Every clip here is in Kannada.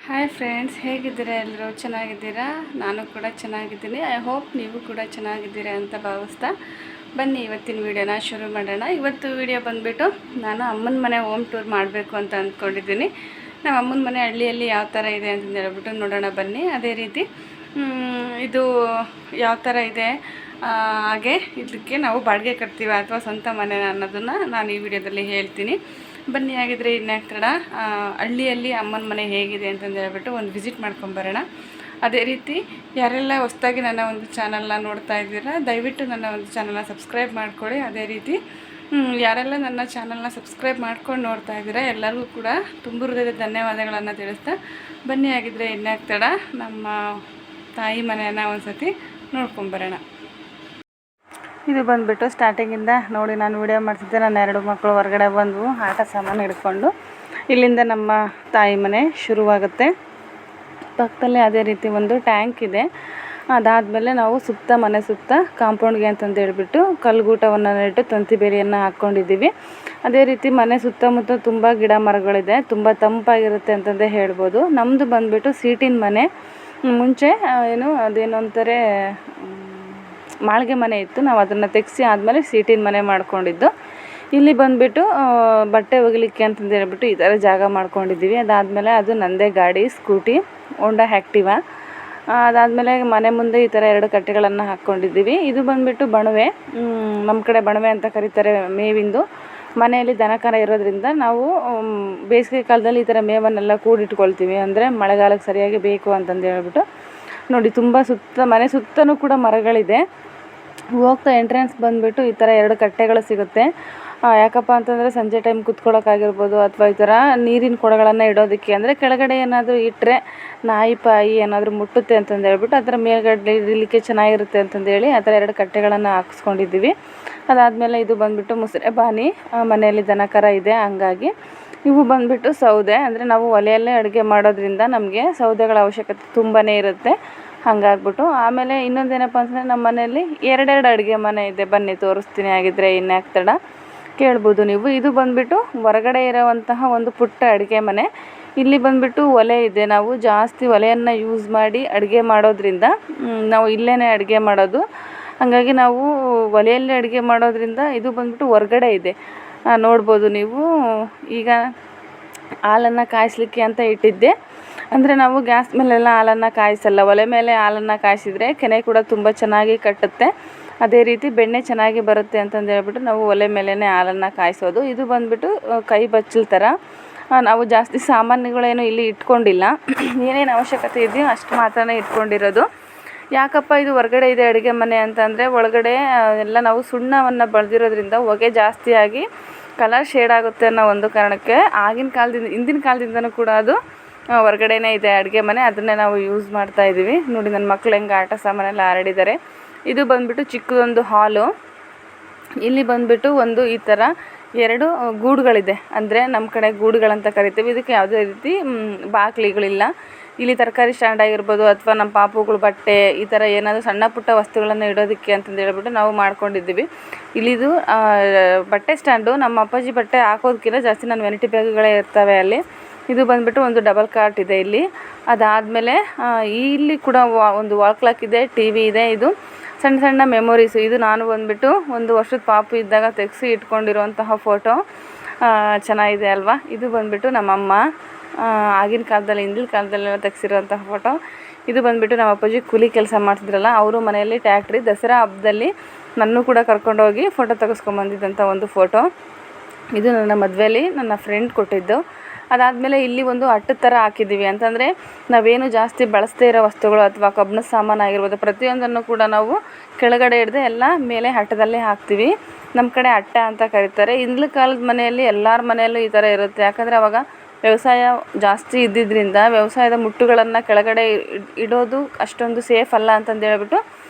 ಹಾಯ್ ಫ್ರೆಂಡ್ಸ್, ಹೇಗಿದ್ದೀರಾ? ಎಲ್ಲರೂ ಚೆನ್ನಾಗಿದ್ದೀರಾ? ನಾನು ಕೂಡ ಚೆನ್ನಾಗಿದ್ದೀನಿ. ಐ ಹೋಪ್ ನೀವು ಕೂಡ ಚೆನ್ನಾಗಿದ್ದೀರಾ ಅಂತ ಭಾವಿಸ್ತಾ ಬನ್ನಿ ಇವತ್ತಿನ ವೀಡಿಯೋನ ಶುರು ಮಾಡೋಣ. ಇವತ್ತು ವೀಡಿಯೋ ಬಂದುಬಿಟ್ಟು ನಾನು ಅಮ್ಮನ ಮನೆ ಹೋಮ್ ಟೂರ್ ಮಾಡಬೇಕು ಅಂತ ಅಂದ್ಕೊಂಡಿದ್ದೀನಿ. ನಮ್ಮ ಅಮ್ಮನ ಮನೆ ಹಳ್ಳಿಯಲ್ಲಿ ಯಾವ ಥರ ಇದೆ ಅಂತ ಹೇಳ್ಬಿಟ್ಟು ನೋಡೋಣ ಬನ್ನಿ. ಅದೇ ರೀತಿ ಇದು ಯಾವ ಥರ ಇದೆ, ಹಾಗೆ ಇದಕ್ಕೆ ನಾವು ಬಾಡಿಗೆ ಕಟ್ತೀವಿ ಅಥವಾ ಸ್ವಂತ ಮನೆ ಅನ್ನೋದನ್ನು ನಾನು ಈ ವಿಡಿಯೋದಲ್ಲಿ ಹೇಳ್ತೀನಿ. ಬನ್ನಿ, ಆಗಿದ್ರೆ ಇನ್ಯಾಕ್ತಡ ಹಳ್ಳಿಯಲ್ಲಿ ಅಮ್ಮನ ಮನೆ ಹೇಗಿದೆ ಅಂತಂದು ಹೇಳ್ಬಿಟ್ಟು ಒಂದು ವಿಸಿಟ್ ಮಾಡ್ಕೊಂಬರೋಣ. ಅದೇ ರೀತಿ ಯಾರೆಲ್ಲ ಹೊಸದಾಗಿ ನನ್ನ ಒಂದು ಚಾನಲ್ನ ನೋಡ್ತಾ ಇದ್ದೀರಾ, ದಯವಿಟ್ಟು ನನ್ನ ಒಂದು ಚಾನಲ್ನ ಸಬ್ಸ್ಕ್ರೈಬ್ ಮಾಡ್ಕೊಳ್ಳಿ. ಅದೇ ರೀತಿ ಯಾರೆಲ್ಲ ನನ್ನ ಚಾನಲ್ನ ಸಬ್ಸ್ಕ್ರೈಬ್ ಮಾಡ್ಕೊಂಡು ನೋಡ್ತಾ ಇದ್ದೀರಾ ಎಲ್ಲರಿಗೂ ಕೂಡ ತುಂಬ ಹೃದಯದ ಧನ್ಯವಾದಗಳನ್ನು ತಿಳಿಸ್ತಾ ಬನ್ನಿ, ಆಗಿದ್ರೆ ಇನ್ಯಾಕ್ತಡ ನಮ್ಮ ತಾಯಿ ಮನೆಯನ್ನು ಒಂದು ಸತಿ ನೋಡ್ಕೊಂಬರೋಣ. ಇದು ಬಂದುಬಿಟ್ಟು ಸ್ಟಾರ್ಟಿಂಗಿಂದ ನೋಡಿ ನಾನು ವಿಡಿಯೋ ಮಾಡ್ತಿದ್ದೆ. ನನ್ನ 2 ಮಕ್ಕಳು ಹೊರಗಡೆ ಬಂದವು ಆಟ ಸಾಮಾನು ಹಿಡ್ಕೊಂಡು. ಇಲ್ಲಿಂದ ನಮ್ಮ ತಾಯಿ ಮನೆ ಶುರುವಾಗುತ್ತೆ. ಪಕ್ಕದಲ್ಲೇ ಅದೇ ರೀತಿ ಒಂದು ಟ್ಯಾಂಕ್ ಇದೆ. ಅದಾದಮೇಲೆ ನಾವು ಮನೆ ಸುತ್ತ ಕಾಂಪೌಂಡ್ಗೆ ಅಂತಂದು ಹೇಳ್ಬಿಟ್ಟು ಕಲ್ಲುಗೂಟವನ್ನು ನೆಟ್ಟು ತಂತಿ ಬೇಲಿಯನ್ನು ಹಾಕ್ಕೊಂಡಿದ್ದೀವಿ. ಅದೇ ರೀತಿ ಮನೆ ಸುತ್ತಮುತ್ತ ತುಂಬ ಗಿಡ ಮರಗಳಿದೆ, ತುಂಬ ತಂಪಾಗಿರುತ್ತೆ ಅಂತಂದೇ ಹೇಳ್ಬೋದು. ನಮ್ಮದು ಬಂದುಬಿಟ್ಟು ಸೀಟಿನ ಮನೆ. ಮುಂಚೆ ಅದೇನು ಅಂತಾರೆ, ಮಾಳಿಗೆ ಮನೆ ಇತ್ತು. ನಾವು ಅದನ್ನು ತೆಗೆಸಿ ಆದಮೇಲೆ ಸೀಟಿನ ಮನೆ ಮಾಡ್ಕೊಂಡಿದ್ದು. ಇಲ್ಲಿ ಬಂದುಬಿಟ್ಟು ಬಟ್ಟೆ ಒಗಿಲಿಕ್ಕೆ ಅಂತಂದು ಹೇಳ್ಬಿಟ್ಟು ಈ ಥರ ಜಾಗ ಮಾಡ್ಕೊಂಡಿದ್ದೀವಿ. ಅದಾದಮೇಲೆ ಅದು ನನ್ನದೇ ಗಾಡಿ, ಸ್ಕೂಟಿ, ಹೋಂಡಾ ಆ್ಯಕ್ಟಿವಾ. ಅದಾದಮೇಲೆ ಮನೆ ಮುಂದೆ ಈ ಥರ 2 ಕಟ್ಟೆಗಳನ್ನು ಹಾಕ್ಕೊಂಡಿದ್ದೀವಿ. ಇದು ಬಂದುಬಿಟ್ಟು ಬಣವೆ, ನಮ್ಮ ಕಡೆ ಬಣವೆ ಅಂತ ಕರೀತಾರೆ. ಮೇವಿಂದು ಮನೆಯಲ್ಲಿ ದನಕರ ಇರೋದ್ರಿಂದ ನಾವು ಬೇಸಿಗೆ ಕಾಲದಲ್ಲಿ ಈ ಥರ ಮೇವನ್ನೆಲ್ಲ ಕೂಡಿಟ್ಕೊಳ್ತೀವಿ. ಅಂದರೆ ಮಳೆಗಾಲಕ್ಕೆ ಸರಿಯಾಗಿ ಬೇಕು ಅಂತಂದು ಹೇಳ್ಬಿಟ್ಟು ನೋಡಿ, ತುಂಬ ಮನೆ ಸುತ್ತಲೂ ಕೂಡ ಮರಗಳಿದೆ. ಹೋಗ್ತಾ ಎಂಟ್ರೆನ್ಸ್ ಬಂದುಬಿಟ್ಟು ಈ ಥರ 2 ಕಟ್ಟೆಗಳು ಸಿಗುತ್ತೆ. ಯಾಕಪ್ಪ ಅಂತಂದರೆ ಸಂಜೆ ಟೈಮ್ ಕುತ್ಕೊಳ್ಳೋಕ್ಕಾಗಿರ್ಬೋದು ಅಥವಾ ಈ ಥರ ನೀರಿನ ಕೊಡಗಳನ್ನು ಇಡೋದಕ್ಕೆ. ಅಂದರೆ ಕೆಳಗಡೆ ಏನಾದರೂ ಇಟ್ಟರೆ ನಾಯಿ ಪಾಯಿ ಏನಾದರೂ ಮುಟ್ಟುತ್ತೆ ಅಂತಂದು ಹೇಳ್ಬಿಟ್ಟು ಅದರ ಮೇಲ್ಗಡೆ ಇಡಲಿಕ್ಕೆ ಚೆನ್ನಾಗಿರುತ್ತೆ ಅಂತಂದೇಳಿ ಆ ಥರ 2 ಕಟ್ಟೆಗಳನ್ನು ಹಾಕ್ಸ್ಕೊಂಡಿದ್ದೀವಿ. ಅದಾದಮೇಲೆ ಇದು ಬಂದುಬಿಟ್ಟು ಮುಸುರೆ ಬಾನಿ, ಮನೆಯಲ್ಲಿ ದನಕರ ಇದೆ, ಹಂಗಾಗಿ ಇವು ಬಂದುಬಿಟ್ಟು ಸೌದೆ. ಅಂದರೆ ನಾವು ಒಲೆಯಲ್ಲೇ ಅಡುಗೆ ಮಾಡೋದ್ರಿಂದ ನಮಗೆ ಸೌದೆಗಳ ಅವಶ್ಯಕತೆ ತುಂಬಾ ಇರುತ್ತೆ, ಹಾಗಾಗ್ಬಿಟ್ಟು. ಆಮೇಲೆ ಇನ್ನೊಂದೇನಪ್ಪ ಅಂತಂದರೆ ನಮ್ಮ ಮನೆಯಲ್ಲಿ 2 ಅಡುಗೆ ಮನೆ ಇದೆ. ಬನ್ನಿ ತೋರಿಸ್ತೀನಿ, ಆಗಿದ್ದರೆ ಇನ್ಯಾಕ್ತಡ ಕೇಳ್ಬೋದು ನೀವು. ಇದು ಬಂದುಬಿಟ್ಟು ಹೊರಗಡೆ ಇರೋವಂತಹ ಒಂದು ಪುಟ್ಟ ಅಡುಗೆ ಮನೆ. ಇಲ್ಲಿ ಬಂದುಬಿಟ್ಟು ಒಲೆ ಇದೆ. ನಾವು ಜಾಸ್ತಿ ಒಲೆಯನ್ನು ಯೂಸ್ ಮಾಡಿ ಅಡುಗೆ ಮಾಡೋದ್ರಿಂದ ನಾವು ಇಲ್ಲೇ ಅಡುಗೆ ಮಾಡೋದು. ಹಾಗಾಗಿ ನಾವು ಒಲೆಯಲ್ಲಿ ಅಡುಗೆ ಮಾಡೋದ್ರಿಂದ ಇದು ಬಂದುಬಿಟ್ಟು ಹೊರಗಡೆ ಇದೆ, ನೋಡ್ಬೋದು ನೀವು. ಈಗ ಹಾಲನ್ನು ಕಾಯಿಸ್ಲಿಕ್ಕೆ ಅಂತ ಇಟ್ಟಿದ್ದೆ. ಅಂದರೆ ನಾವು ಗ್ಯಾಸ್ ಮೇಲೆಲ್ಲ ಹಾಲನ್ನು ಕಾಯಿಸಲ್ಲ, ಒಲೆ ಮೇಲೆ ಹಾಲನ್ನು ಕಾಯಿಸಿದರೆ ಕೆನೆ ಕೂಡ ತುಂಬ ಚೆನ್ನಾಗಿ ಕಟ್ಟುತ್ತೆ. ಅದೇ ರೀತಿ ಬೆಣ್ಣೆ ಚೆನ್ನಾಗಿ ಬರುತ್ತೆ ಅಂತಂದು ಹೇಳ್ಬಿಟ್ಟು ನಾವು ಒಲೆ ಮೇಲೇ ಹಾಲನ್ನು ಕಾಯಿಸೋದು. ಇದು ಬಂದುಬಿಟ್ಟು ಕೈ ಬಚ್ಚಲ ಥರ. ನಾವು ಜಾಸ್ತಿ ಸಾಮಾನುಗಳೇನು ಇಲ್ಲಿ ಇಟ್ಕೊಂಡಿಲ್ಲ, ಏನೇನು ಅವಶ್ಯಕತೆ ಇದೆಯೋ ಅಷ್ಟು ಮಾತ್ರ ಇಟ್ಕೊಂಡಿರೋದು. ಯಾಕಪ್ಪ ಇದು ಹೊರಗಡೆ ಇದೆ ಅಡುಗೆ ಮನೆ ಅಂತಂದರೆ, ಒಳಗಡೆ ಎಲ್ಲ ನಾವು ಸುಣ್ಣವನ್ನು ಬಳದಿರೋದ್ರಿಂದ ಹೊಗೆ ಜಾಸ್ತಿಯಾಗಿ ಕಲರ್ ಶೇಡ್ ಆಗುತ್ತೆ ಅನ್ನೋ ಒಂದು ಕಾರಣಕ್ಕೆ ಹಿಂದಿನ ಕಾಲದಿಂದನೂ ಕೂಡ ಅದು ಹೊರಗಡೆನೇ ಇದೆ ಅಡುಗೆ ಮನೆ. ಅದನ್ನೇ ನಾವು ಯೂಸ್ ಮಾಡ್ತಾಯಿದ್ದೀವಿ. ನೋಡಿ ನನ್ನ ಮಕ್ಳು ಹೆಂಗೆ ಆಟ ಸಾಮಾನೆಲ್ಲ ಹರಡಿದ್ದಾರೆ. ಇದು ಬಂದುಬಿಟ್ಟು ಚಿಕ್ಕದೊಂದು ಹಾಲು. ಇಲ್ಲಿ ಬಂದುಬಿಟ್ಟು ಒಂದು ಈ ಥರ 2 ಗೂಡುಗಳಿದೆ. ಅಂದರೆ ನಮ್ಮ ಕಡೆ ಗೂಡುಗಳಂತ ಕರಿತೀವಿ. ಇದಕ್ಕೆ ಯಾವುದೇ ರೀತಿ ಬಾಗಿಲಿಗಳಿಲ್ಲ. ಇಲ್ಲಿ ತರಕಾರಿ ಸ್ಟ್ಯಾಂಡ್ ಆಗಿರ್ಬೋದು ಅಥವಾ ನಮ್ಮ ಪಾಪುಗಳು ಬಟ್ಟೆ ಈ ಥರ ಏನಾದರೂ ಸಣ್ಣ ಪುಟ್ಟ ವಸ್ತುಗಳನ್ನು ಇಡೋದಕ್ಕೆ ಅಂತಂದು ಹೇಳ್ಬಿಟ್ಟು ನಾವು ಮಾಡ್ಕೊಂಡಿದ್ದೀವಿ. ಇಲ್ಲಿದು ಬಟ್ಟೆ ಸ್ಟ್ಯಾಂಡು. ನಮ್ಮ ಅಪ್ಪಾಜಿ ಬಟ್ಟೆ ಹಾಕೋದಕ್ಕಿಂತ ಜಾಸ್ತಿ ನನ್ನ ವೆನಿಟಿ ಬ್ಯಾಗ್ಗಳೇ ಇರ್ತವೆ ಅಲ್ಲಿ. ಇದು ಬಂದುಬಿಟ್ಟು ಒಂದು ಡಬಲ್ ಕಾಟ್ ಇದೆ ಇಲ್ಲಿ. ಅದಾದಮೇಲೆ ಇಲ್ಲಿ ಕೂಡ ಒಂದು ವಾಲ್ ಕ್ಲಾಕ್ ಇದೆ, ಟಿ ವಿ ಇದೆ. ಇದು ಸಣ್ಣ ಸಣ್ಣ ಮೆಮೊರೀಸು. ಇದು ನಾನು ಬಂದುಬಿಟ್ಟು 1 ವರ್ಷದ ಪಾಪು ಇದ್ದಾಗ ತೆಗೆಸಿ ಇಟ್ಕೊಂಡಿರುವಂತಹ ಫೋಟೋ. ಚೆನ್ನಾಗಿದೆ ಅಲ್ವಾ? ಇದು ಬಂದುಬಿಟ್ಟು ನಮ್ಮಮ್ಮ ಆಗಿನ ಕಾಲದಲ್ಲಿ, ಹಿಂದಿನ ಕಾಲದಲ್ಲೆಲ್ಲ ತೆಗೆಸಿರುವಂತಹ ಫೋಟೋ. ಇದು ಬಂದುಬಿಟ್ಟು ನಮ್ಮ ಅಪ್ಪಾಜಿ ಕೂಲಿ ಕೆಲಸ ಮಾಡ್ತಿದ್ರಲ್ಲ, ಅವರು ಮನೆಯಲ್ಲಿ ಟ್ಯಾಕ್ಟ್ರಿ. ದಸರಾ ಹಬ್ಬದಲ್ಲಿ ನನ್ನೂ ಕೂಡ ಕರ್ಕೊಂಡೋಗಿ ಫೋಟೋ ತೆಗೆಸ್ಕೊಂಬಂದಿದ್ದಂಥ ಒಂದು ಫೋಟೋ. ಇದು ನನ್ನ ಮದುವೆಯಲ್ಲಿ ನನ್ನ ಫ್ರೆಂಡ್ ಕೊಟ್ಟಿದ್ದು. ಅದಾದಮೇಲೆ ಇಲ್ಲಿ ಒಂದು ಅಟ್ಟದ ಥರ ಹಾಕಿದ್ದೀವಿ. ಅಂತಂದರೆ ನಾವೇನು ಜಾಸ್ತಿ ಬಳಸದೇ ಇರೋ ವಸ್ತುಗಳು ಅಥವಾ ಕಬ್ಬಿಣದ ಸಾಮಾನು ಆಗಿರ್ಬೋದು, ಪ್ರತಿಯೊಂದನ್ನು ಕೂಡ ನಾವು ಕೆಳಗಡೆ ಹಿಡ್ದೆ ಎಲ್ಲ ಮೇಲೆ ಅಟ್ಟದಲ್ಲೇ ಹಾಕ್ತೀವಿ. ನಮ್ಮ ಕಡೆ ಅಟ್ಟ ಅಂತ ಕರೀತಾರೆ. ಹಿಂದಿನ ಕಾಲದ ಮನೆಯಲ್ಲಿ ಎಲ್ಲರ ಮನೆಯಲ್ಲೂ ಈ ಥರ ಇರುತ್ತೆ. ಯಾಕಂದರೆ ಅವಾಗ ವ್ಯವಸಾಯ ಜಾಸ್ತಿ ಇದ್ದಿದ್ದರಿಂದ ವ್ಯವಸಾಯದ ಮುಟ್ಟುಗಳನ್ನು ಕೆಳಗಡೆ ಇಡೋದು ಅಷ್ಟೊಂದು ಸೇಫ್ ಅಲ್ಲ ಅಂತಂದು ಹೇಳ್ಬಿಟ್ಟು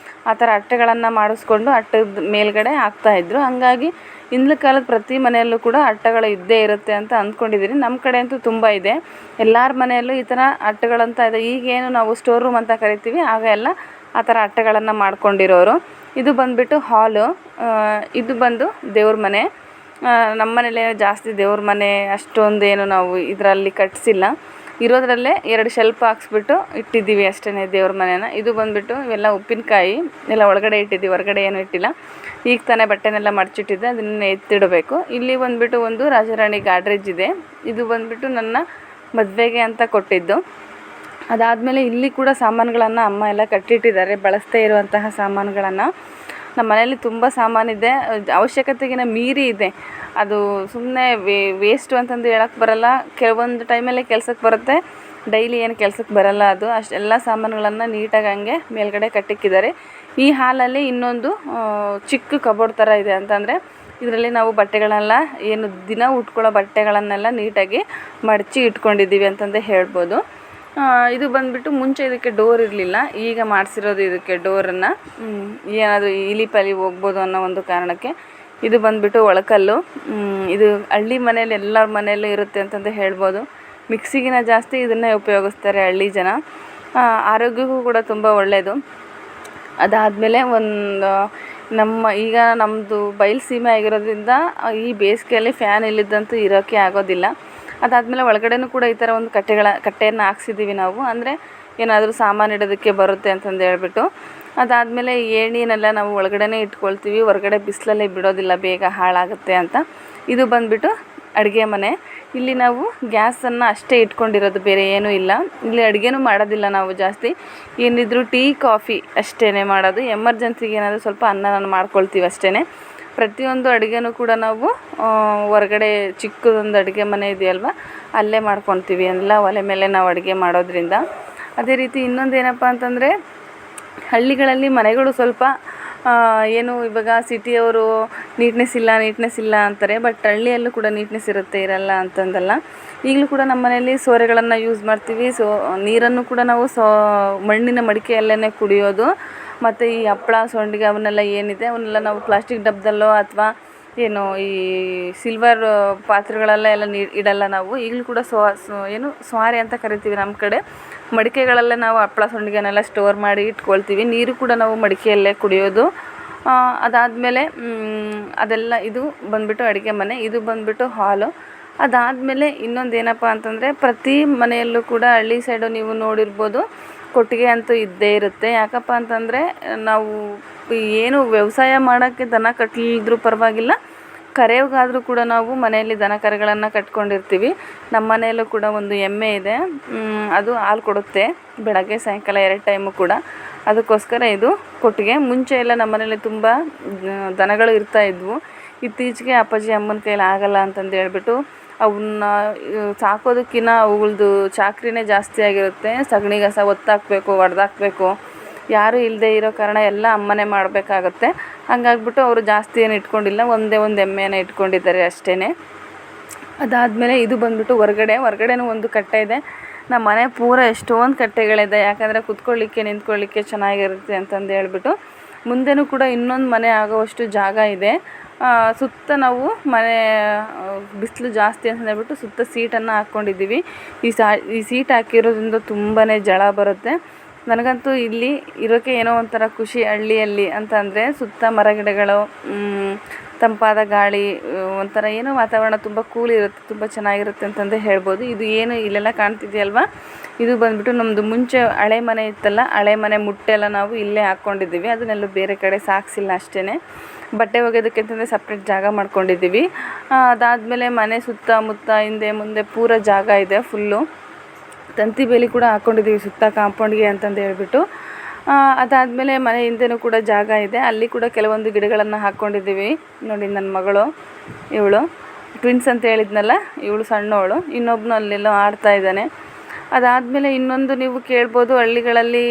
ಆ ಥರ ಅಟ್ಟೆಗಳನ್ನು ಮಾಡಿಸ್ಕೊಂಡು ಅಟ್ಟದ ಮೇಲ್ಗಡೆ ಹಾಕ್ತಾಯಿದ್ರು. ಹಾಗಾಗಿ ಹಿಂದಿನ ಕಾಲದ ಪ್ರತಿ ಮನೆಯಲ್ಲೂ ಕೂಡ ಅಟ್ಟಗಳು ಇದ್ದೇ ಇರುತ್ತೆ ಅಂತ ಅಂದ್ಕೊಂಡಿದ್ದೀನಿ. ನಮ್ಮ ಕಡೆ ಅಂತೂ ತುಂಬ ಇದೆ. ಎಲ್ಲರ ಮನೆಯಲ್ಲೂ ಈ ಥರ ಅಟ್ಟೆಗಳಂತ ಇದೆ. ಈಗೇನು ನಾವು ಸ್ಟೋರ್ ರೂಮ್ ಅಂತ ಕರಿತೀವಿ, ಆಗ ಎಲ್ಲ ಆ ಥರ ಅಟ್ಟೆಗಳನ್ನು ಮಾಡ್ಕೊಂಡಿರೋರು. ಇದು ಬಂದುಬಿಟ್ಟು ಹಾಲು. ಇದು ಬಂದು ದೇವ್ರ ಮನೆ. ನಮ್ಮ ಮನೇಲಿ ಜಾಸ್ತಿ ದೇವ್ರ ಮನೆ ಅಷ್ಟೊಂದೇನು ನಾವು ಇದರಲ್ಲಿ ಕಟ್ಟಿಸಿಲ್ಲ. ಇರೋದ್ರಲ್ಲೇ 2 ಶೆಲ್ಫ್ ಹಾಕ್ಸ್ಬಿಟ್ಟು ಇಟ್ಟಿದ್ದೀವಿ ಅಷ್ಟೇ ದೇವ್ರ ಮನೇನ. ಇದು ಬಂದುಬಿಟ್ಟು ಇವೆಲ್ಲ ಉಪ್ಪಿನಕಾಯಿ ಎಲ್ಲ ಒಳಗಡೆ ಇಟ್ಟಿದ್ದೀವಿ, ಹೊರಗಡೆ ಏನೂ ಇಟ್ಟಿಲ್ಲ. ಈಗ ತಾನೇ ಬಟ್ಟೆನೆಲ್ಲ ಮಡಚಿಟ್ಟಿದ್ದೆ, ಅದನ್ನು ಎತ್ತಿಡಬೇಕು. ಇಲ್ಲಿ ಬಂದುಬಿಟ್ಟು ಒಂದು ರಾಜಾರಾಣಿ ಗಾಡ್ರೇಜ್ ಇದೆ. ಇದು ಬಂದುಬಿಟ್ಟು ನನ್ನ ಮದುವೆಗೆ ಅಂತ ಕೊಟ್ಟಿದ್ದು. ಅದಾದಮೇಲೆ ಇಲ್ಲಿ ಕೂಡ ಸಾಮಾನುಗಳನ್ನು ಅಮ್ಮ ಎಲ್ಲ ಕಟ್ಟಿಟ್ಟಿದ್ದಾರೆ, ಬಳಸ್ತಾ ಇರುವಂತಹ ಸಾಮಾನುಗಳನ್ನು. ನಮ್ಮ ಮನೆಯಲ್ಲಿ ತುಂಬ ಸಾಮಾನಿದೆ, ಅವಶ್ಯಕತೆಗಿನ ಮೀರಿ ಇದೆ. ಅದು ಸುಮ್ಮನೆ ವೇಸ್ಟು ಅಂತಂದು ಹೇಳೋಕ್ಕೆ ಬರಲ್ಲ, ಕೆಲವೊಂದು ಟೈಮಲ್ಲಿ ಕೆಲ್ಸಕ್ಕೆ ಬರುತ್ತೆ, ಡೈಲಿ ಏನು ಕೆಲ್ಸಕ್ಕೆ ಬರಲ್ಲ. ಅದು ಅಷ್ಟೆಲ್ಲ ಸಾಮಾನುಗಳನ್ನು ನೀಟಾಗಿ ಹಂಗೆ ಮೇಲ್ಗಡೆ ಕಟ್ಟಿಕ್ಕಿದ್ದಾರೆ. ಈ ಹಾಲಲ್ಲಿ ಇನ್ನೊಂದು ಚಿಕ್ಕ ಕಬೋರ್ಡ್ ಥರ ಇದೆ, ಅಂತಂದರೆ ಇದರಲ್ಲಿ ನಾವು ಬಟ್ಟೆಗಳನ್ನೆಲ್ಲ ಏನು ದಿನ ಉಟ್ಕೊಳ್ಳೋ ಬಟ್ಟೆಗಳನ್ನೆಲ್ಲ ನೀಟಾಗಿ ಮಡಚಿ ಇಟ್ಕೊಂಡಿದ್ದೀವಿ ಅಂತಂದೇ ಹೇಳ್ಬೋದು. ಇದು ಬಂದುಬಿಟ್ಟು ಮುಂಚೆ ಇದಕ್ಕೆ ಡೋರ್ ಇರಲಿಲ್ಲ, ಈಗ ಮಾಡಿಸಿರೋದು ಇದಕ್ಕೆ ಡೋರನ್ನು. ಏನಾದರೂ ಇಲಿ ಪಲಿ ಹೋಗ್ಬೋದು ಅನ್ನೋ ಒಂದು ಕಾರಣಕ್ಕೆ. ಇದು ಬಂದುಬಿಟ್ಟು ಒಳಕಲ್ಲು. ಇದು ಹಳ್ಳಿ ಮನೇಲಿ ಎಲ್ಲರ ಮನೆಯಲ್ಲೂ ಇರುತ್ತೆ ಅಂತಂದು ಹೇಳ್ಬೋದು. ಮಿಕ್ಸಿಗಿನ ಜಾಸ್ತಿ ಇದನ್ನೇ ಉಪಯೋಗಿಸ್ತಾರೆ ಹಳ್ಳಿ ಜನ. ಆರೋಗ್ಯಕ್ಕೂ ಕೂಡ ತುಂಬ ಒಳ್ಳೆಯದು. ಅದಾದಮೇಲೆ ಈಗ ನಮ್ಮದು ಬಯಲು ಸೀಮೆ ಆಗಿರೋದ್ರಿಂದ ಈ ಬೇಸಿಗೆಯಲ್ಲಿ ಫ್ಯಾನ್ ಇಲ್ಲಿದ್ದಂತೂ ಇರೋಕ್ಕೆ ಆಗೋದಿಲ್ಲ. ಅದಾದಮೇಲೆ ಒಳಗಡೆನೂ ಕೂಡ ಈ ಥರ ಒಂದು ಕಟ್ಟೆಯನ್ನು ಹಾಕ್ಸಿದ್ದೀವಿ ನಾವು, ಅಂದರೆ ಏನಾದರೂ ಸಾಮಾನು ಇಡೋದಕ್ಕೆ ಬರುತ್ತೆ ಅಂತಂದು ಹೇಳ್ಬಿಟ್ಟು. ಅದಾದಮೇಲೆ ಏಣಿನೆಲ್ಲ ನಾವು ಒಳಗಡೆನೇ ಇಟ್ಕೊಳ್ತೀವಿ, ಹೊರಗಡೆ ಬಿಸಿಲಲ್ಲಿ ಬಿಡೋದಿಲ್ಲ, ಬೇಗ ಹಾಳಾಗುತ್ತೆ ಅಂತ. ಇದು ಬಂದುಬಿಟ್ಟು ಅಡುಗೆ ಮನೆ. ಇಲ್ಲಿ ನಾವು ಗ್ಯಾಸನ್ನು ಅಷ್ಟೇ ಇಟ್ಕೊಂಡಿರೋದು, ಬೇರೆ ಏನೂ ಇಲ್ಲ. ಇಲ್ಲಿ ಅಡುಗೆನೂ ಮಾಡೋದಿಲ್ಲ ನಾವು ಜಾಸ್ತಿ, ಏನಿದ್ರು ಟೀ ಕಾಫಿ ಅಷ್ಟೇ ಮಾಡೋದು. ಎಮರ್ಜೆನ್ಸಿಗೆ ಏನಾದರೂ ಸ್ವಲ್ಪ ಅನ್ನ ಮಾಡ್ಕೊಳ್ತೀವಿ ಅಷ್ಟೇ. ಪ್ರತಿಯೊಂದು ಅಡುಗೆನೂ ಕೂಡ ನಾವು ಹೊರಗಡೆ ಚಿಕ್ಕದೊಂದು ಅಡುಗೆ ಮನೆ ಇದೆಯಲ್ವ, ಅಲ್ಲೇ ಮಾಡ್ಕೊತೀವಿ. ಎಲ್ಲ ಒಲೆ ಮೇಲೆ ನಾವು ಅಡುಗೆ ಮಾಡೋದ್ರಿಂದ. ಅದೇ ರೀತಿ ಇನ್ನೊಂದು ಏನಪ್ಪ ಅಂತಂದರೆ, ಹಳ್ಳಿಗಳಲ್ಲಿ ಮನೆಗಳು ಸ್ವಲ್ಪ ಏನು ಇವಾಗ ಸಿಟಿಯವರು ನೀಟ್ನೆಸ್ ಇಲ್ಲ ಅಂತಾರೆ, ಬಟ್ ಹಳ್ಳಿಯಲ್ಲೂ ಕೂಡ ನೀಟ್ನೆಸ್ ಇರುತ್ತೆ, ಇರಲ್ಲ ಅಂತಂದಲ್ಲ. ಈಗಲೂ ಕೂಡ ನಮ್ಮ ಮನೆಯಲ್ಲಿ ಸೋರೆಗಳನ್ನು ಯೂಸ್ ಮಾಡ್ತೀವಿ. ನೀರನ್ನು ಕೂಡ ನಾವು ಮಣ್ಣಿನ ಮಡಿಕೆಯಲ್ಲೇ ಕುಡಿಯೋದು. ಮತ್ತು ಈ ಹಪ್ಪಳ ಸಂಡಿಗೆ ಅವನ್ನೆಲ್ಲ ಏನಿದೆ ಅವನ್ನೆಲ್ಲ ನಾವು ಪ್ಲಾಸ್ಟಿಕ್ ಡಬ್ಬದಲ್ಲೋ ಅಥವಾ ಏನು ಈ ಸಿಲ್ವರ್ ಪಾತ್ರೆಗಳೆಲ್ಲ ಇಡಲ್ಲ ನಾವು. ಈಗಲೂ ಕೂಡ ಸ್ವಾರೆ ಅಂತ ಕರಿತೀವಿ ನಮ್ಮ ಕಡೆ. ಮಡಿಕೆಗಳಲ್ಲೇ ನಾವು ಹಪ್ಪಳ ಸಂಡಿಗೆನೆಲ್ಲ ಸ್ಟೋರ್ ಮಾಡಿ ಇಟ್ಕೊಳ್ತೀವಿ. ನೀರು ಕೂಡ ನಾವು ಮಡಿಕೆಯಲ್ಲೇ ಕುಡಿಯೋದು. ಅದಾದಮೇಲೆ ಅದೆಲ್ಲ ಇದು ಬಂದುಬಿಟ್ಟು ಅಡುಗೆ ಮನೆ. ಇದು ಬಂದುಬಿಟ್ಟು ಹಾಲು. ಅದಾದಮೇಲೆ ಇನ್ನೊಂದು ಏನಪ್ಪ ಅಂತಂದರೆ, ಪ್ರತಿ ಮನೆಯಲ್ಲೂ ಕೂಡ ಹಳ್ಳಿ ಸೈಡು ನೀವು ನೋಡಿರ್ಬೋದು, ಕೊಟ್ಟಿಗೆ ಅಂತೂ ಇದ್ದೇ ಇರುತ್ತೆ. ಯಾಕಪ್ಪ ಅಂತಂದರೆ, ನಾವು ಏನು ವ್ಯವಸಾಯ ಮಾಡೋಕ್ಕೆ ದನ ಕಟ್ಟಲಿದ್ರೂ ಪರವಾಗಿಲ್ಲ, ಕರೆಯೋಗಾದರೂ ಕೂಡ ನಾವು ಮನೆಯಲ್ಲಿ ದನ ಕರುಗಳನ್ನು ಕಟ್ಕೊಂಡಿರ್ತೀವಿ. ನಮ್ಮ ಮನೆಯಲ್ಲೂ ಕೂಡ ಒಂದು ಎಮ್ಮೆ ಇದೆ, ಅದು ಹಾಲು ಕೊಡುತ್ತೆ ಬೆಳಗ್ಗೆ ಸಾಯಂಕಾಲ 2 ಟೈಮು ಕೂಡ. ಅದಕ್ಕೋಸ್ಕರ ಇದು ಕೊಟ್ಟಿಗೆ. ಮುಂಚೆ ಎಲ್ಲ ನಮ್ಮ ಮನೇಲಿ ತುಂಬ ದನಗಳು ಇರ್ತಾಯಿದ್ವು. ಇತ್ತೀಚೆಗೆ ಅಪ್ಪಾಜಿ ಅಮ್ಮನ ಕೈಯಲ್ಲಿ ಆಗಲ್ಲ ಅಂತಂದು ಹೇಳ್ಬಿಟ್ಟು ಅವನ್ನ ಸಾಕೋದಕ್ಕಿಂತ ಅವುಗಳದ್ದು ಚಾಕ್ರಿನೇ ಜಾಸ್ತಿ ಆಗಿರುತ್ತೆ. ಸಗಣಿ ಕಸ ಒತ್ತಾಕಬೇಕು, ಹೊಡೆದಾಕಬೇಕು, ಯಾರೂ ಇಲ್ಲದೆ ಇರೋ ಕಾರಣ ಎಲ್ಲ ಅಮ್ಮನೇ ಮಾಡಬೇಕಾಗತ್ತೆ. ಹಂಗಾಗ್ಬಿಟ್ಟು ಅವರು ಜಾಸ್ತಿ ಏನು ಇಟ್ಕೊಂಡಿಲ್ಲ, ಒಂದೇ ಒಂದು ಎಮ್ಮೆನ ಇಟ್ಕೊಂಡಿದ್ದಾರೆ ಅಷ್ಟೇ. ಅದಾದಮೇಲೆ ಇದು ಬಂದುಬಿಟ್ಟು ಹೊರಗಡೆನೂ ಒಂದು ಕಟ್ಟೆ ಇದೆ. ನಮ್ಮ ಮನೆ ಪೂರ ಎಷ್ಟೊಂದು ಕಟ್ಟೆಗಳಿದೆ, ಯಾಕಂದರೆ ಕುತ್ಕೊಳ್ಳಿಕ್ಕೆ ನಿಂತ್ಕೊಳ್ಳಿಕ್ಕೆ ಚೆನ್ನಾಗಿರುತ್ತೆ ಅಂತಂದು ಹೇಳ್ಬಿಟ್ಟು. ಮುಂದೆನೂ ಕೂಡ ಇನ್ನೊಂದು ಮನೆ ಆಗೋವಷ್ಟು ಜಾಗ ಇದೆ. ಸುತ್ತ ನಾವು ಮನೆ ಬಿಸಿಲು ಜಾಸ್ತಿ ಅಂತ ಹೇಳ್ಬಿಟ್ಟು ಸುತ್ತ ಸೀಟನ್ನು ಹಾಕ್ಕೊಂಡಿದ್ದೀವಿ. ಈ ಸೀಟ್ ಹಾಕಿರೋದ್ರಿಂದ ತುಂಬಾ ಜಳ ಬರುತ್ತೆ. ನನಗಂತೂ ಇಲ್ಲಿ ಇರೋಕ್ಕೆ ಏನೋ ಒಂಥರ ಖುಷಿ ಹಳ್ಳಿಯಲ್ಲಿ ಅಂತಂದರೆ, ಸುತ್ತ ಮರಗಿಡಗಳು, ತಂಪಾದ ಗಾಳಿ, ಒಂಥರ ಏನೋ ವಾತಾವರಣ ತುಂಬ ಕೂಲ್ ಇರುತ್ತೆ, ತುಂಬ ಚೆನ್ನಾಗಿರುತ್ತೆ ಅಂತಂದೇ ಹೇಳ್ಬೋದು. ಇದು ಏನು ಇಲ್ಲೆಲ್ಲ ಕಾಣ್ತಿದೆಯಲ್ವ, ಇದು ಬಂದುಬಿಟ್ಟು ನಮ್ಮದು ಮುಂಚೆ ಹಳೆ ಮನೆ ಇತ್ತಲ್ಲ, ಹಳೆ ಮನೆ ಮುಟ್ಟೆಲ್ಲ ನಾವು ಇಲ್ಲೇ ಹಾಕ್ಕೊಂಡಿದ್ದೀವಿ. ಅದನ್ನೆಲ್ಲೂ ಬೇರೆ ಕಡೆ ಸಾಗಿಸಿಲ್ಲ ಅಷ್ಟೇ. ಬಟ್ಟೆ ಒಗೆಯೋದಕ್ಕೆ ಅಂತಂದರೆ ಸಪ್ರೇಟ್ ಜಾಗ ಮಾಡ್ಕೊಂಡಿದ್ದೀವಿ. ಅದಾದಮೇಲೆ ಮನೆ ಸುತ್ತಮುತ್ತ ಹಿಂದೆ ಮುಂದೆ ಪೂರ ಜಾಗ ಇದೆ ಫುಲ್ಲು. ತಂತಿ ಬೇಲಿ ಕೂಡ ಹಾಕ್ಕೊಂಡಿದ್ದೀವಿ ಸುತ್ತ ಕಾಂಪೌಂಡ್ಗೆ ಅಂತಂದು ಹೇಳ್ಬಿಟ್ಟು. ಅದಾದಮೇಲೆ ಮನೆ ಹಿಂದೆನೂ ಕೂಡ ಜಾಗ ಇದೆ, ಅಲ್ಲಿ ಕೂಡ ಕೆಲವೊಂದು ಗಿಡಗಳನ್ನು ಹಾಕ್ಕೊಂಡಿದ್ದೀವಿ. ನೋಡಿ, ನನ್ನ ಮಗಳು ಇವಳು ಟ್ವಿನ್ಸ್ ಅಂತ ಹೇಳಿದ್ನಲ್ಲ, ಇವಳು ಸಣ್ಣವಳು, ಇನ್ನೊಬ್ಬನು ಅಲ್ಲೆಲ್ಲೋ ಆಡ್ತಾ ಇದ್ದಾನೆ. ಅದಾದಮೇಲೆ ಇನ್ನೊಂದು ನೀವು ಕೇಳ್ಬೋದು, ಹಳ್ಳಿಗಳಲ್ಲಿ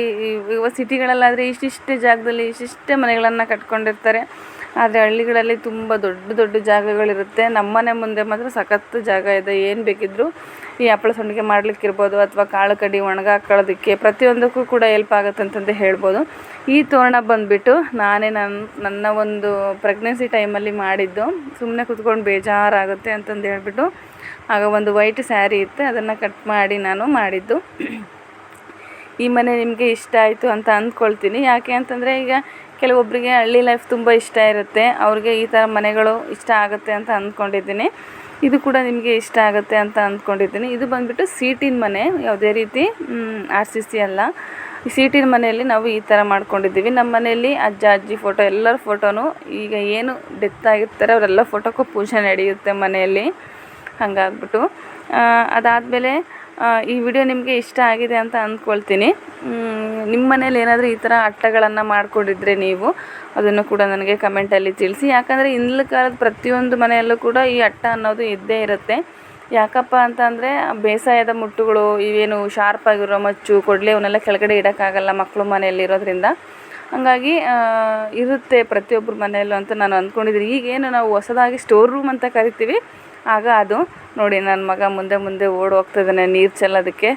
ಇವಾಗ ಸಿಟಿಗಳಲ್ಲಾದರೆ ಇಷ್ಟಿಷ್ಟೇ ಜಾಗದಲ್ಲಿ ಇಷ್ಟಿಷ್ಟೇ ಮನೆಗಳನ್ನು ಕಟ್ಕೊಂಡಿರ್ತಾರೆ. ಆದರೆ ಹಳ್ಳಿಗಳಲ್ಲಿ ತುಂಬ ದೊಡ್ಡ ದೊಡ್ಡ ಜಾಗಗಳಿರುತ್ತೆ. ನಮ್ಮ ಮನೆ ಮುಂದೆ ಮಾತ್ರ ಸಖತ್ತು ಜಾಗ ಇದೆ. ಏನು ಬೇಕಿದ್ದರೂ ಈ ಹಪ್ಪಳ ಸಂಡಿಗೆ ಮಾಡಲಿಕ್ಕಿರ್ಬೋದು ಅಥವಾ ಕಾಳು ಕಡಿ ಒಣಗಾಕೊಳ್ಳೋದಕ್ಕೆ ಪ್ರತಿಯೊಂದಕ್ಕೂ ಕೂಡ ಹೆಲ್ಪ್ ಆಗುತ್ತೆ ಅಂತಂದು ಹೇಳ್ಬೋದು. ಈ ತೋರಣ ಬಂದುಬಿಟ್ಟು ನಾನೇ ನನ್ನ ಒಂದು ಪ್ರೆಗ್ನೆನ್ಸಿ ಟೈಮಲ್ಲಿ ಮಾಡಿದ್ದು. ಸುಮ್ಮನೆ ಕೂತ್ಕೊಂಡು ಬೇಜಾರಾಗುತ್ತೆ ಅಂತಂದು ಹೇಳ್ಬಿಟ್ಟು ಆಗ ಒಂದು ವೈಟ್ ಸ್ಯಾರಿ ಇತ್ತು, ಅದನ್ನು ಕಟ್ ಮಾಡಿ ನಾನು ಮಾಡಿದ್ದು. ಈ ಮನೆ ನಿಮಗೆ ಇಷ್ಟ ಆಯಿತು ಅಂತ ಅಂದ್ಕೊಳ್ತೀನಿ. ಯಾಕೆ ಅಂತಂದರೆ, ಈಗ ಕೆಲವೊಬ್ಬರಿಗೆ ಹಳ್ಳಿ ಲೈಫ್ ತುಂಬ ಇಷ್ಟ ಇರುತ್ತೆ, ಅವ್ರಿಗೆ ಈ ಥರ ಮನೆಗಳು ಇಷ್ಟ ಆಗುತ್ತೆ ಅಂತ ಅಂದ್ಕೊಂಡಿದ್ದೀನಿ. ಇದು ಕೂಡ ನಿಮಗೆ ಇಷ್ಟ ಆಗುತ್ತೆ ಅಂತ ಅಂದ್ಕೊಂಡಿದ್ದೀನಿ. ಇದು ಬಂದುಬಿಟ್ಟು ಸೀಟಿನ ಮನೆ, ಯಾವುದೇ ರೀತಿ RCC ಅಲ್ಲ. ಈ ಸೀಟಿನ ಮನೆಯಲ್ಲಿ ನಾವು ಈ ಥರ ಮಾಡ್ಕೊಂಡಿದ್ದೀವಿ. ನಮ್ಮ ಮನೆಯಲ್ಲಿ ಅಜ್ಜ ಅಜ್ಜಿ ಫೋಟೋ ಎಲ್ಲರ ಫೋಟೋನು ಈಗ ಏನು ಡೆತ್ ಆಗಿರ್ತಾರೆ ಅವರೆಲ್ಲ ಫೋಟೋಕ್ಕೂ ಪೂಜೆ ನಡೆಯುತ್ತೆ ಮನೆಯಲ್ಲಿ. ಹಾಗಾಗ್ಬಿಟ್ಟು ಅದಾದಮೇಲೆ ಈ ವಿಡಿಯೋ ನಿಮಗೆ ಇಷ್ಟ ಆಗಿದೆ ಅಂತ ಅಂದ್ಕೊಳ್ತೀನಿ. ನಿಮ್ಮ ಮನೇಲಿ ಏನಾದರೂ ಈ ಥರ ಅಟ್ಟಗಳನ್ನು ಮಾಡ್ಕೊಂಡಿದ್ರೆ ನೀವು ಅದನ್ನು ಕೂಡ ನನಗೆ ಕಮೆಂಟಲ್ಲಿ ತಿಳಿಸಿ. ಯಾಕಂದರೆ ಇಂದಿನ ಕಾಲದ ಪ್ರತಿಯೊಂದು ಮನೆಯಲ್ಲೂ ಕೂಡ ಈ ಅಟ್ಟ ಅನ್ನೋದು ಇದ್ದೇ ಇರುತ್ತೆ. ಯಾಕಪ್ಪ ಅಂತಂದರೆ ಬೇಸಾಯದ ಮುಟ್ಟುಗಳು, ಇವೇನು ಶಾರ್ಪ್ ಆಗಿರೋ ಮಚ್ಚು ಕೊಡಲೆ ಅವನ್ನೆಲ್ಲ ಕೆಳಗಡೆ ಇಡೋಕ್ಕಾಗಲ್ಲ ಮಕ್ಕಳು ಮನೆಯಲ್ಲಿರೋದ್ರಿಂದ. ಹಾಗಾಗಿ ಇರುತ್ತೆ ಪ್ರತಿಯೊಬ್ಬರ ಮನೆಯಲ್ಲೂ ಅಂತ ನಾನು ಅಂದ್ಕೊಂಡಿದ್ದೀನಿ. ಈಗೇನು ನಾವು ಹೊಸದಾಗಿ ಸ್ಟೋರ್ ರೂಮ್ ಅಂತ ಕರಿತೀವಿ, ಆಗ ಅದು ನೋಡಿ ನನ್ನ ಮಗ ಮುಂದೆ ಓಡಿ ಹೋಗ್ತಿದ್ದಾನೆ ನೀರು ಚೆಲ್ಲೋದಕ್ಕೆ.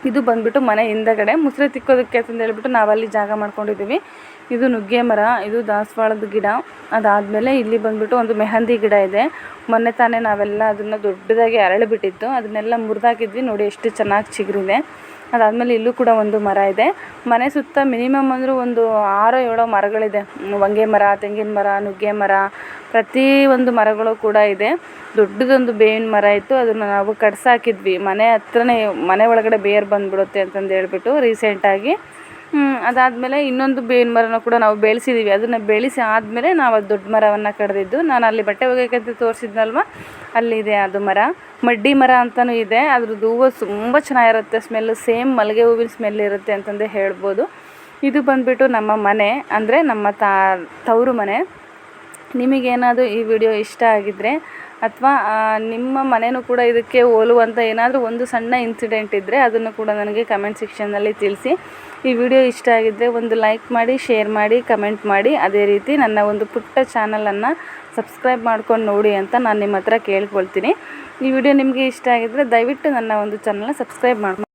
ಇದು ಬಂದುಬಿಟ್ಟು ಮನೆ ಹಿಂದಗಡೆ ಮುಸ್ರೆ ತಿಕ್ಕೋದಕ್ಕೆ ಅಂತ ಹೇಳ್ಬಿಟ್ಟು ನಾವಲ್ಲಿ ಜಾಗ ಮಾಡ್ಕೊಂಡಿದ್ದೀವಿ. ಇದು ನುಗ್ಗೆ ಮರ, ಇದು ದಾಸವಾಳದ ಗಿಡ. ಅದಾದಮೇಲೆ ಇಲ್ಲಿ ಬಂದುಬಿಟ್ಟು ಒಂದು ಮೆಹಂದಿ ಗಿಡ ಇದೆ. ಮೊನ್ನೆ ತಾನೇ ನಾವೆಲ್ಲ ಅದನ್ನು ದೊಡ್ಡದಾಗಿ ಅರಳಿಬಿಟ್ಟಿತ್ತು, ಅದನ್ನೆಲ್ಲ ಮುರಿದಾಕಿದ್ವಿ. ನೋಡಿ ಎಷ್ಟು ಚೆನ್ನಾಗಿ ಚಿಗುರಿದೆ. ಅದಾದಮೇಲೆ ಇಲ್ಲೂ ಕೂಡ ಒಂದು ಮರ ಇದೆ. ಮನೆ ಸುತ್ತ ಮಿನಿಮಮ್ ಅಂದರೂ ಒಂದು 6-7 ಮರಗಳಿದೆ. ಹೊಂಗೆ ಮರ, ತೆಂಗಿನ ಮರ, ನುಗ್ಗೆ ಮರ, ಪ್ರತಿ ಒಂದು ಮರಗಳು ಕೂಡ ಇದೆ. ದೊಡ್ಡದೊಂದು ಬೇವಿನ ಮರ ಇತ್ತು, ಅದನ್ನು ನಾವು ಕಡ್ಸಾಕಿದ್ವಿ. ಮನೆ ಹತ್ರನೇ, ಮನೆ ಒಳಗಡೆ ಬೇರು ಬಂದುಬಿಡುತ್ತೆ ಅಂತಂದು ಹೇಳ್ಬಿಟ್ಟು ರೀಸೆಂಟಾಗಿ. ಅದಾದಮೇಲೆ ಇನ್ನೊಂದು ಬೇವಿನ ಮರನ ಕೂಡ ನಾವು ಬೆಳೆಸಿದ್ದೀವಿ. ಅದನ್ನು ಬೆಳೆಸಿ ಆದಮೇಲೆ ನಾವು ಅದು ದೊಡ್ಡ ಮರವನ್ನು ಕಡಿದಿದ್ದು. ನಾನು ಅಲ್ಲಿ ಬಟ್ಟೆ ಒಗೆಯೋಕ್ಕಂತ ತೋರಿಸಿದ್ನಲ್ವ, ಅಲ್ಲಿದೆ ಅದು ಮರ. ಮಡ್ಡಿ ಮರ ಅಂತಲೂ ಇದೆ. ಅದ್ರದ್ದು ಹೂವು ತುಂಬ ಚೆನ್ನಾಗಿರುತ್ತೆ, ಸ್ಮೆಲ್ಲು ಸೇಮ್ ಮಲ್ಲಿಗೆ ಹೂವಿನ ಸ್ಮೆಲ್ ಇರುತ್ತೆ ಅಂತಂದೇ ಹೇಳ್ಬೋದು. ಇದು ಬಂದುಬಿಟ್ಟು ನಮ್ಮ ಮನೆ, ಅಂದರೆ ನಮ್ಮ ತವರು ಮನೆ. ನಿಮಗೇನಾದರೂ ಈ ವಿಡಿಯೋ ಇಷ್ಟ ಆಗಿದ್ದರೆ ಅಥವಾ ನಿಮ್ಮ ಮನೆಯೂ ಕೂಡ ಇದಕ್ಕೆ ಹೋಲುವಂಥ ಏನಾದರೂ ಒಂದು ಸಣ್ಣ ಇನ್ಸಿಡೆಂಟ್ ಇದ್ದರೆ ಅದನ್ನು ಕೂಡ ನನಗೆ ಕಮೆಂಟ್ ಸೆಕ್ಷನ್ನಲ್ಲಿ ತಿಳಿಸಿ. ಈ ವಿಡಿಯೋ ಇಷ್ಟ ಆಗಿದ್ದರೆ ಒಂದು ಲೈಕ್ ಮಾಡಿ, ಶೇರ್ ಮಾಡಿ, ಕಮೆಂಟ್ ಮಾಡಿ. ಅದೇ ರೀತಿ ನನ್ನ ಒಂದು ಪುಟ್ಟ ಚಾನಲನ್ನು ಸಬ್ಸ್ಕ್ರೈಬ್ ಮಾಡ್ಕೊಂಡು ನೋಡಿ ಅಂತ ನಾನು ನಿಮ್ಮ ಹತ್ರ ಕೇಳ್ಕೊಳ್ತೀನಿ. ಈ ವಿಡಿಯೋ ನಿಮಗೆ ಇಷ್ಟ ಆಗಿದ್ದರೆ ದಯವಿಟ್ಟು ನನ್ನ ಒಂದು ಚಾನಲ್ನ ಸಬ್ಸ್ಕ್ರೈಬ್ ಮಾಡಿ.